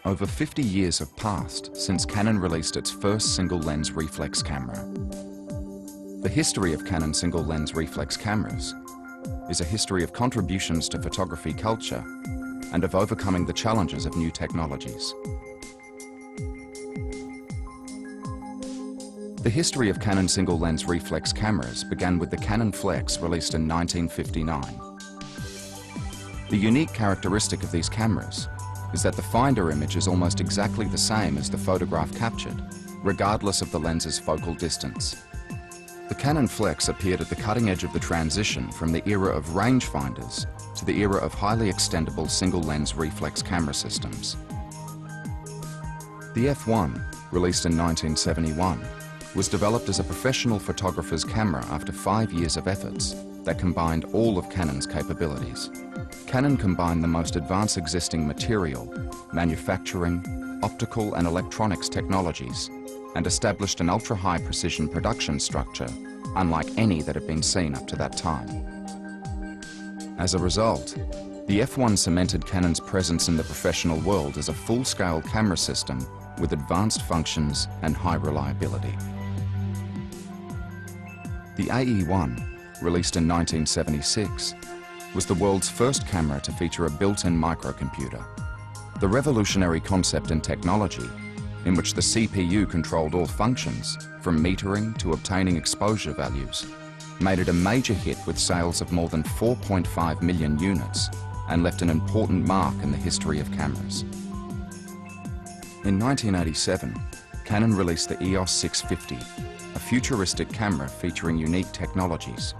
Over 50 years have passed since Canon released its first single-lens reflex camera. The history of Canon single-lens reflex cameras is a history of contributions to photography culture and of overcoming the challenges of new technologies. The history of Canon single-lens reflex cameras began with the Canon Flex, released in 1959. The unique characteristic of these cameras is that the finder image is almost exactly the same as the photograph captured, regardless of the lens's focal distance. The Canon Flex appeared at the cutting edge of the transition from the era of rangefinders to the era of highly extendable single-lens reflex camera systems. The F1, released in 1971, was developed as a professional photographer's camera after 5 years of efforts that combined all of Canon's capabilities. Canon combined the most advanced existing material, manufacturing, optical and electronics technologies, and established an ultra-high precision production structure unlike any that had been seen up to that time. As a result, the F1 cemented Canon's presence in the professional world as a full-scale camera system with advanced functions and high reliability. The AE1, released in 1976, was the world's first camera to feature a built-in microcomputer. The revolutionary concept in technology, in which the CPU controlled all functions, from metering to obtaining exposure values, made it a major hit with sales of more than 4.5 million units and left an important mark in the history of cameras. In 1987, Canon released the EOS 650, a futuristic camera featuring unique technologies.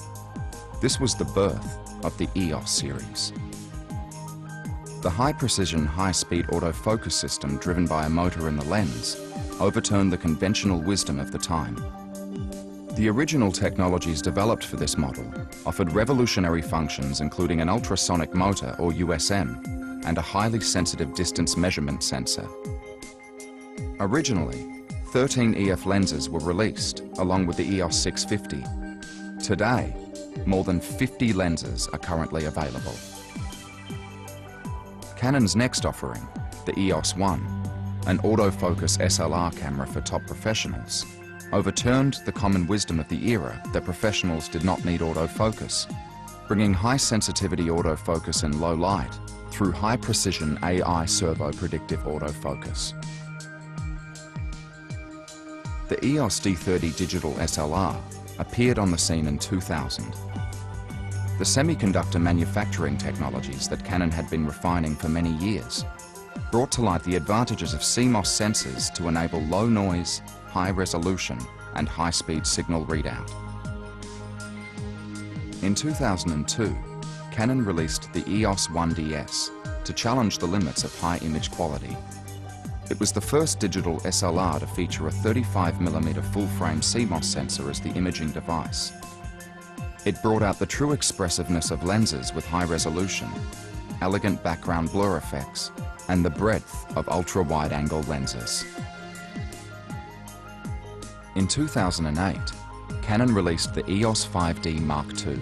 This was the birth of the EOS series. The high-precision, high-speed autofocus system driven by a motor in the lens overturned the conventional wisdom of the time. The original technologies developed for this model offered revolutionary functions including an ultrasonic motor or USM and a highly sensitive distance measurement sensor. Originally, 13 EF lenses were released along with the EOS 650. Today, more than 50 lenses are currently available. Canon's next offering, the EOS 1, an autofocus SLR camera for top professionals, overturned the common wisdom of the era that professionals did not need autofocus, bringing high-sensitivity autofocus in low light through high-precision AI servo-predictive autofocus. The EOS D30 digital SLR appeared on the scene in 2000. The semiconductor manufacturing technologies that Canon had been refining for many years brought to light the advantages of CMOS sensors to enable low noise, high resolution, and high-speed signal readout. In 2002, Canon released the EOS 1DS to challenge the limits of high image quality. It was the first digital SLR to feature a 35mm full-frame CMOS sensor as the imaging device. It brought out the true expressiveness of lenses with high resolution, elegant background blur effects, and the breadth of ultra-wide-angle lenses. In 2008, Canon released the EOS 5D Mark II.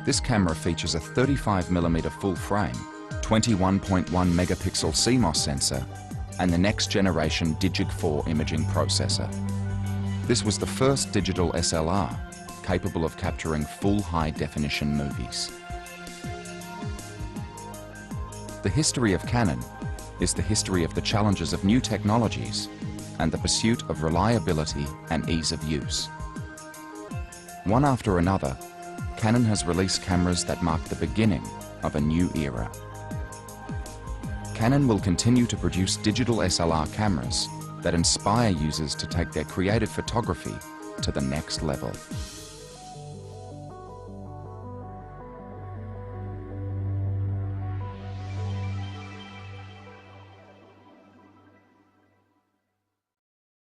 This camera features a 35mm full-frame, 21.1 megapixel CMOS sensor, and the next-generation Digic 4 imaging processor. This was the first digital SLR capable of capturing full high-definition movies. The history of Canon is the history of the challenges of new technologies and the pursuit of reliability and ease of use. One after another, Canon has released cameras that mark the beginning of a new era. Canon will continue to produce digital SLR cameras that inspire users to take their creative photography to the next level.